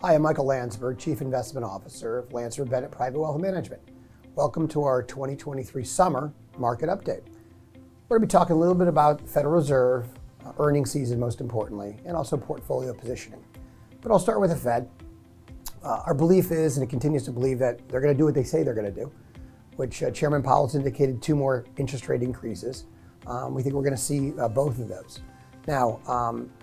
Hi, I'm Michael Landsberg, Chief Investment Officer of Landsberg Bennett Private Wealth Management. Welcome to our 2023 Summer Market Update. We're going to be talking a little bit about Federal Reserve, earnings season most importantly, and also portfolio positioning. But I'll start with the Fed. Our belief is, and it continues to believe, that they're going to do what they say they're going to do, which Chairman Powell has indicated 2 more interest rate increases. We think we're going to see both of those. Now,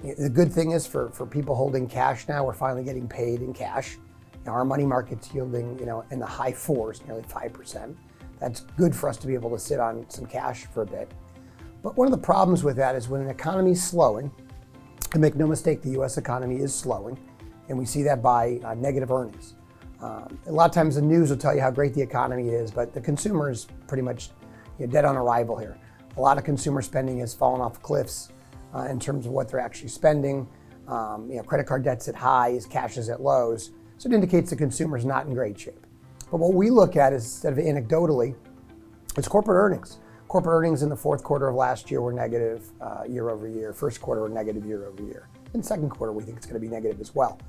the good thing is for people holding cash now, we're finally getting paid in cash. Now, our money market's yielding, in the high 4s, nearly 5%. That's good for us to be able to sit on some cash for a bit. But one of the problems with that is when an economy is slowing, and make no mistake, the U.S. economy is slowing, and we see that by negative earnings. A lot of times the news will tell you how great the economy is, but the consumer is pretty much dead on arrival here. A lot of consumer spending has fallen off cliffs in terms of what they're actually spending. Credit card debt's at highs, cash is at lows, so it indicates the consumer's not in great shape. But what we look at is, instead of anecdotally, it's corporate earnings. Corporate earnings in the fourth quarter of last year were negative year over year. First quarter were negative year over year. In the second quarter, we think it's going to be negative as well.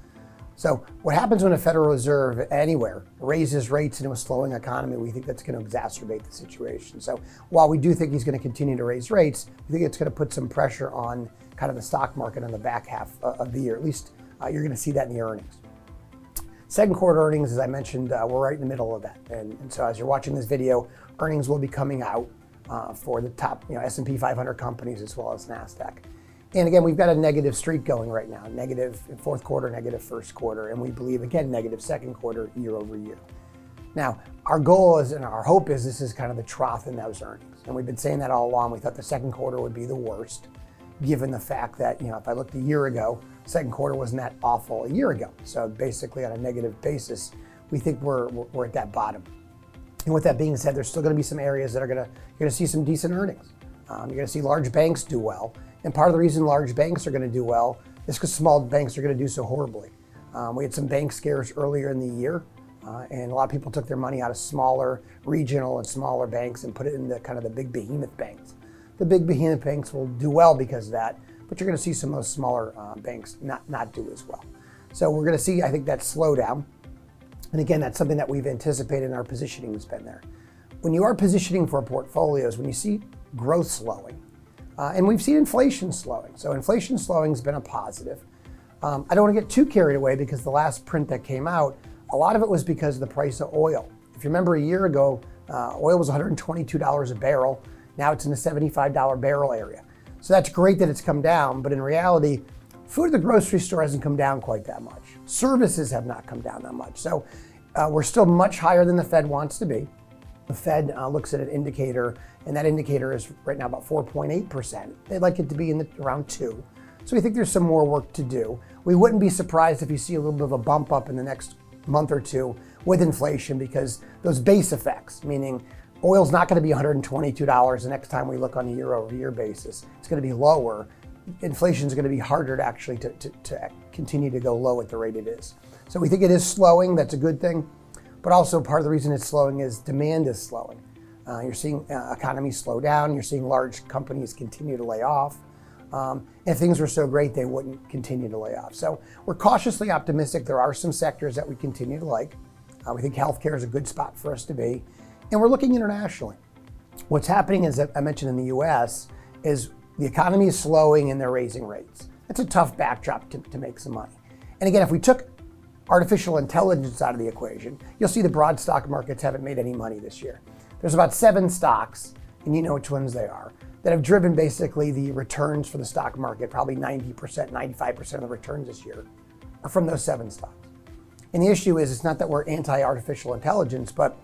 So what happens when a Federal Reserve anywhere raises rates into a slowing economy, we think that's going to exacerbate the situation. So while we do think he's going to continue to raise rates, we think it's going to put some pressure on kind of the stock market in the back half of the year. At least you're going to see that in the earnings. Second quarter earnings, as I mentioned, we're right in the middle of that. And so as you're watching this video, earnings will be coming out for the top S&P 500 companies as well as NASDAQ. And again, we've got a negative streak going right now, negative fourth quarter, negative first quarter, and we believe, again, negative second quarter year over year. Now, our goal is, and our hope is, this is kind of the trough in those earnings. And we've been saying that all along. We thought the second quarter would be the worst, given the fact that, if I looked a year ago, second quarter wasn't that awful a year ago. So basically on a negative basis, we think we're at that bottom. And with that being said, there's still going to be some areas that you're going to see some decent earnings. You're going to see large banks do well. And part of the reason large banks are going to do well is because small banks are going to do so horribly. We had some bank scares earlier in the year, and a lot of people took their money out of smaller regional and smaller banks and put it into kind of the big behemoth banks. The big behemoth banks will do well because of that, but you're going to see some of those smaller banks not do as well. So we're going to see, I think, that slowdown. And again, that's something that we've anticipated in our positioning has been there. When you are positioning for portfolios, when you see growth slowing, and we've seen inflation slowing. So inflation slowing has been a positive. I don't want to get too carried away because the last print that came out, a lot of it was because of the price of oil. If you remember a year ago, oil was $122 a barrel. Now it's in the $75 barrel area. So that's great that it's come down, but in reality, food at the grocery store hasn't come down quite that much. Services have not come down that much. So we're still much higher than the Fed wants to be. The Fed looks at an indicator, and that indicator is right now about 4.8%. They'd like it to be in around 2. So we think there's some more work to do. We wouldn't be surprised if you see a little bit of a bump up in the next month or two with inflation, because those base effects, meaning oil's not going to be $122 the next time we look on a year over year basis. It's going to be lower. Inflation is going to be harder to actually to continue to go low at the rate it is. So we think it is slowing. That's a good thing. But also part of the reason it's slowing is demand is slowing. You're seeing economies slow down. You're seeing large companies continue to lay off. If things were so great, they wouldn't continue to lay off. So we're cautiously optimistic. There are some sectors that we continue to like. We think healthcare is a good spot for us to be. And we're looking internationally. What's happening is, I mentioned in the US, is the economy is slowing and they're raising rates. It's a tough backdrop to make some money. And again, if we took artificial intelligence out of the equation, you'll see the broad stock markets haven't made any money this year. There's about 7 stocks, and you know which ones they are, that have driven basically the returns for the stock market. Probably 90%, 95% of the returns this year are from those 7 stocks. And the issue is, it's not that we're anti-artificial intelligence, but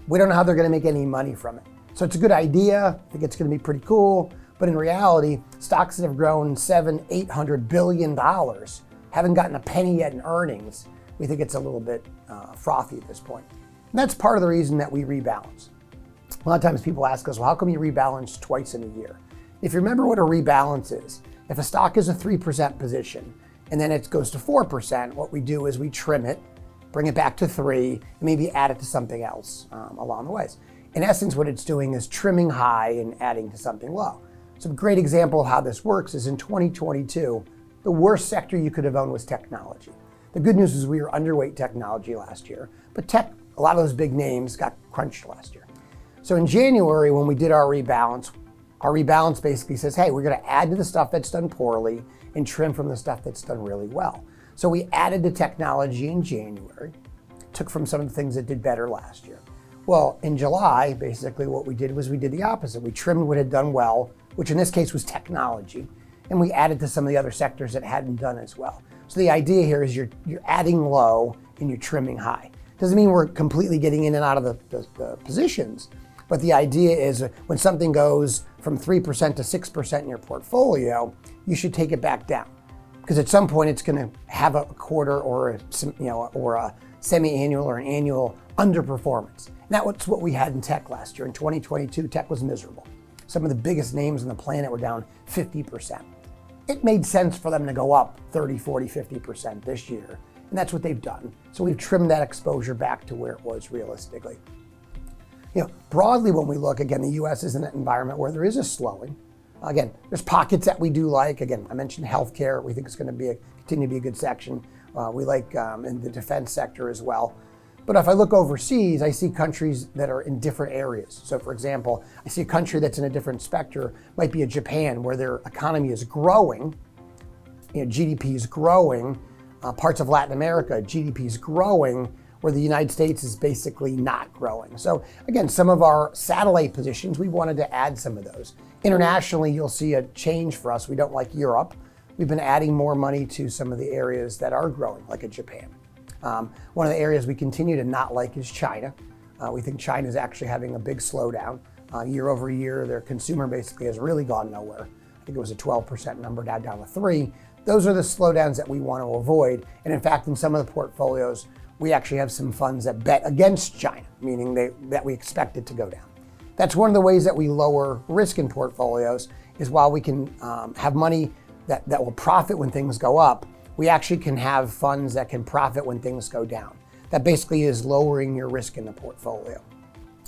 we don't know how they're going to make any money from it. So it's a good idea. I think it's going to be pretty cool. But in reality, stocks that have grown $700-800 billion haven't gotten a penny yet in earnings. We think it's a little bit frothy at this point. And that's part of the reason that we rebalance. A lot of times people ask us, well, how come you rebalance twice in a year? If you remember what a rebalance is, if a stock is a 3% position and then it goes to 4%, what we do is we trim it, bring it back to 3, and maybe add it to something else along the ways. In essence, what it's doing is trimming high and adding to something low. So a great example of how this works is in 2022, the worst sector you could have owned was technology. The good news is we were underweight technology last year, but tech, a lot of those big names got crunched last year. So in January, when we did our rebalance basically says, hey, we're going to add to the stuff that's done poorly and trim from the stuff that's done really well. So we added to technology in January, took from some of the things that did better last year. Well, in July, basically what we did was we did the opposite. We trimmed what had done well, which in this case was technology, and we added to some of the other sectors that hadn't done as well. So the idea here is you're adding low and you're trimming high. Doesn't mean we're completely getting in and out of the positions, but the idea is when something goes from 3% to 6% in your portfolio, you should take it back down. Because at some point it's going to have a quarter or a semi-annual or an annual underperformance. And that's what we had in tech last year. In 2022, tech was miserable. Some of the biggest names on the planet were down 50%. It made sense for them to go up 30, 40, 50% this year. And that's what they've done. So we've trimmed that exposure back to where it was realistically. Broadly when we look, again, the US is in an environment where there is a slowing. Again, there's pockets that we do like. Again, I mentioned healthcare. We think it's going to continue to be a good section. We like in the defense sector as well. But if I look overseas, I see countries that are in different areas. So for example, I see a country that's in a different spectrum, might be a Japan, where their economy is growing, GDP is growing. Parts of Latin America, GDP is growing, where the United States is basically not growing. So again, some of our satellite positions, we wanted to add some of those. Internationally, you'll see a change for us. We don't like Europe. We've been adding more money to some of the areas that are growing, like in Japan. One of the areas we continue to not like is China. We think China is actually having a big slowdown. Year over year, their consumer basically has really gone nowhere. I think it was a 12% number, now down to 3%. Those are the slowdowns that we want to avoid. And in fact, in some of the portfolios, we actually have some funds that bet against China, meaning that we expect it to go down. That's one of the ways that we lower risk in portfolios, is while we can have money that will profit when things go up, we actually can have funds that can profit when things go down. That basically is lowering your risk in the portfolio.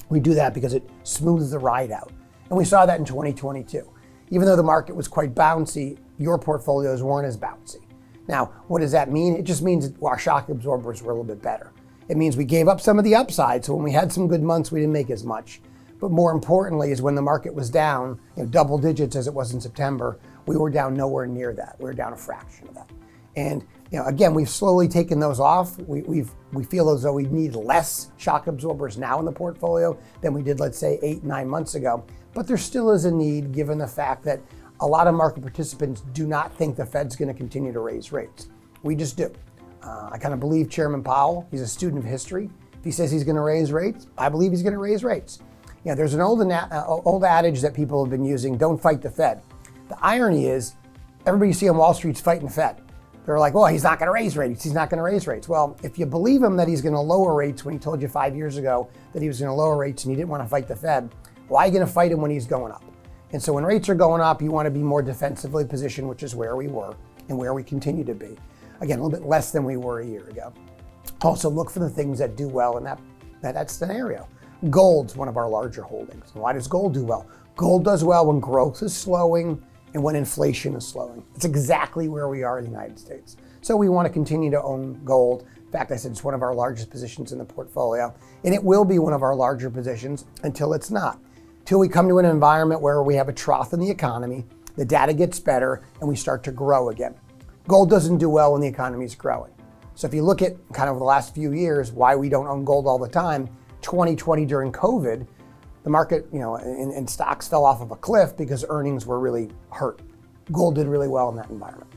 We do that because it smooths the ride out. And we saw that in 2022. Even though the market was quite bouncy, your portfolios weren't as bouncy. Now, what does that mean? It just means our shock absorbers were a little bit better. It means we gave up some of the upside, so when we had some good months, we didn't make as much. But more importantly is when the market was down, double digits as it was in September, we were down nowhere near that. We were down a fraction of that. And again, we've slowly taken those off. We feel as though we need less shock absorbers now in the portfolio than we did, let's say, 8-9 months ago. But there still is a need, given the fact that a lot of market participants do not think the Fed's going to continue to raise rates. We just do. I kind of believe Chairman Powell. He's a student of history. If he says he's going to raise rates, I believe he's going to raise rates. There's an old adage that people have been using: don't fight the Fed. The irony is, everybody you see on Wall Street's fighting the Fed. They're like, well, he's not going to raise rates. He's not going to raise rates. Well, if you believe him that he's going to lower rates when he told you 5 years ago that he was going to lower rates and you didn't want to fight the Fed, why are you going to fight him when he's going up? And so when rates are going up, you want to be more defensively positioned, which is where we were and where we continue to be. Again, a little bit less than we were a year ago. Also look for the things that do well in that scenario. Gold's one of our larger holdings. And why does gold do well? Gold does well when growth is slowing and when inflation is slowing. It's exactly where we are in the United States. So we want to continue to own gold. In fact, I said it's one of our largest positions in the portfolio, and it will be one of our larger positions until it's not. Till we come to an environment where we have a trough in the economy, the data gets better, and we start to grow again. Gold doesn't do well when the economy is growing. So if you look at kind of the last few years, why we don't own gold all the time, 2020 during COVID, the market, and stocks fell off of a cliff because earnings were really hurt. Gold did really well in that environment.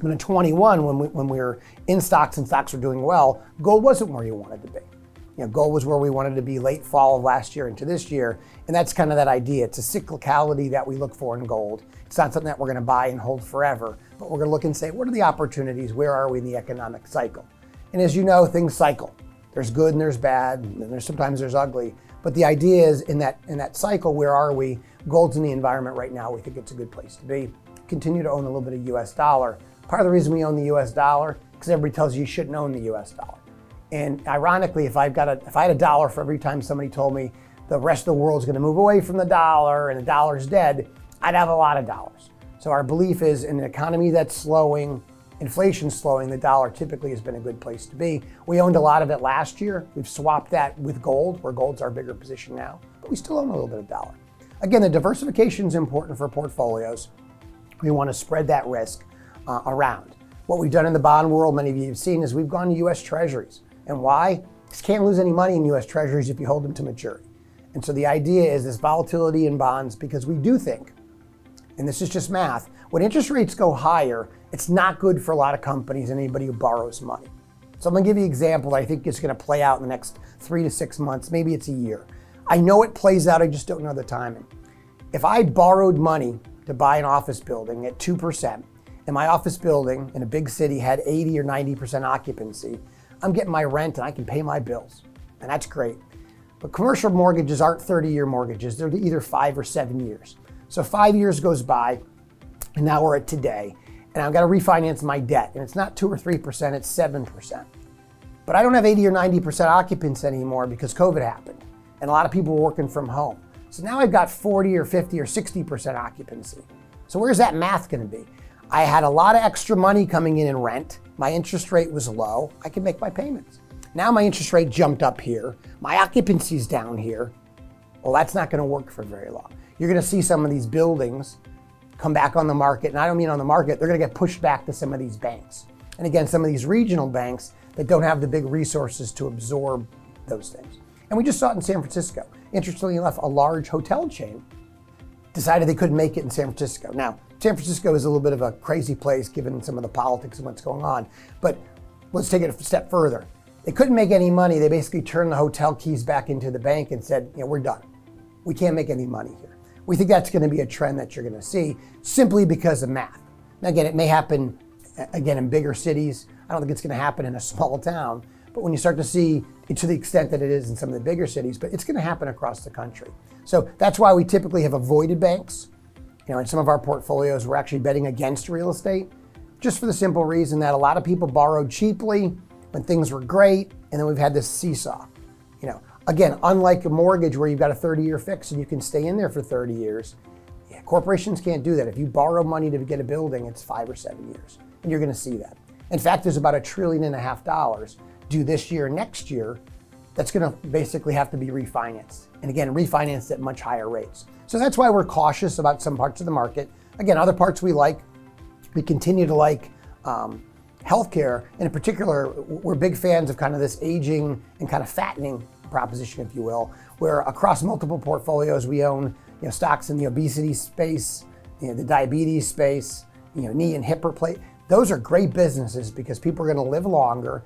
But in 21, when we were in stocks and stocks were doing well, gold wasn't where you wanted to be. Gold was where we wanted to be late fall of last year into this year. And that's kind of that idea. It's a cyclicality that we look for in gold. It's not something that we're going to buy and hold forever, but we're going to look and say, what are the opportunities? Where are we in the economic cycle? And as you know, things cycle. There's good and there's bad, and sometimes there's ugly. But the idea is in that cycle, where are we? Gold's in the environment right now. We think it's a good place to be. Continue to own a little bit of US dollar. Part of the reason we own the US dollar, because everybody tells you shouldn't own the US dollar. And ironically, if I had a dollar for every time somebody told me the rest of the world's going to move away from the dollar and the dollar's dead, I'd have a lot of dollars. So our belief is in an economy that's slowing inflation's slowing, the dollar typically has been a good place to be. We owned a lot of it last year. We've swapped that with gold, where gold's our bigger position now, but we still own a little bit of dollar. Again, the diversification is important for portfolios. We want to spread that risk around. What we've done in the bond world, many of you have seen, is we've gone to U.S. Treasuries. And why? Because you can't lose any money in U.S. Treasuries if you hold them to maturity. And so the idea is this volatility in bonds, because we do think, and this is just math, when interest rates go higher, it's not good for a lot of companies and anybody who borrows money. So I'm going to give you an example that I think is going to play out in the next 3 to 6 months. Maybe it's a year. I know it plays out, I just don't know the timing. If I borrowed money to buy an office building at 2%, and my office building in a big city had 80 or 90% occupancy, I'm getting my rent and I can pay my bills. And that's great. But commercial mortgages aren't 30-year mortgages. They're either 5 or 7 years. So 5 years goes by, and now we're at today, and I've got to refinance my debt. And it's not 2 or 3%, it's 7%. But I don't have 80 or 90% occupancy anymore because COVID happened, and a lot of people were working from home. So now I've got 40 or 50 or 60% occupancy. So where's that math going to be? I had a lot of extra money coming in rent. My interest rate was low. I could make my payments. Now my interest rate jumped up here. My occupancy's down here. Well, that's not going to work for very long. You're going to see some of these buildings come back on the market. And I don't mean on the market. They're going to get pushed back to some of these banks. And again, some of these regional banks that don't have the big resources to absorb those things. And we just saw it in San Francisco. Interestingly enough, a large hotel chain decided they couldn't make it in San Francisco. Now, San Francisco is a little bit of a crazy place given some of the politics and what's going on. But let's take it a step further. They couldn't make any money. They basically turned the hotel keys back into the bank and said, we're done. We can't make any money here. We think that's going to be a trend that you're going to see simply because of math. Now, again, it may happen again in bigger cities. I don't think it's going to happen in a small town. But when you start to see it to the extent that it is in some of the bigger cities, but it's going to happen across the country. So that's why we typically have avoided banks. In some of our portfolios, we're actually betting against real estate, just for the simple reason that a lot of people borrowed cheaply when things were great, and then we've had this seesaw. Again, unlike a mortgage where you've got a 30-year fix and you can stay in there for 30 years, corporations can't do that. If you borrow money to get a building, it's 5 or 7 years, and you're going to see that. In fact, there's about $1.5 trillion due this year, next year, that's going to basically have to be refinanced. And again, refinanced at much higher rates. So that's why we're cautious about some parts of the market. Again, other parts we like. We continue to like healthcare. And in particular, we're big fans of kind of this aging and kind of fattening proposition, if you will, where across multiple portfolios, we own stocks in the obesity space, the diabetes space, knee and hip replacement. Those are great businesses because people are going to live longer.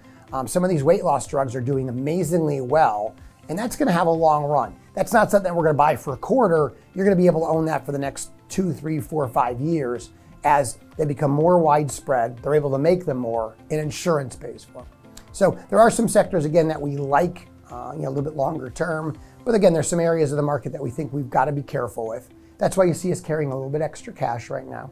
Some of these weight loss drugs are doing amazingly well, and that's going to have a long run. That's not something we're going to buy for a quarter. You're going to be able to own that for the next 2, 3, 4, 5 years as they become more widespread. They're able to make them more, and insurance pays for them. So there are some sectors, again, that we like a little bit longer term. But again, there's some areas of the market that we think we've got to be careful with. That's why you see us carrying a little bit extra cash right now,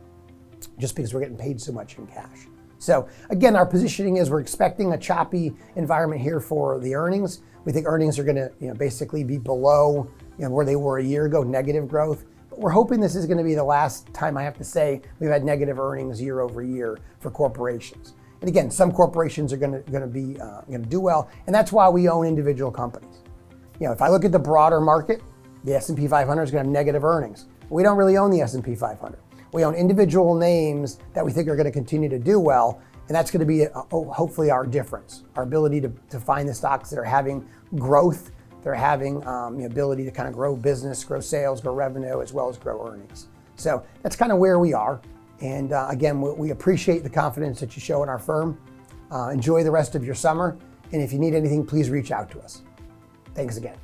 just because we're getting paid so much in cash. So again, our positioning is we're expecting a choppy environment here for the earnings. We think earnings are going to basically be below where they were a year ago, negative growth. But we're hoping this is going to be the last time, I have to say, we've had negative earnings year over year for corporations. And again, some corporations are going to do well, and that's why we own individual companies. If I look at the broader market, the S&P 500 is going to have negative earnings. We don't really own the S&P 500. We own individual names that we think are going to continue to do well, and that's going to be hopefully our difference, our ability to find the stocks that are having growth, they're having the ability to kind of grow business, grow sales, grow revenue, as well as grow earnings. So that's kind of where we are. And again, we appreciate the confidence that you show in our firm. Enjoy the rest of your summer. And if you need anything, please reach out to us. Thanks again.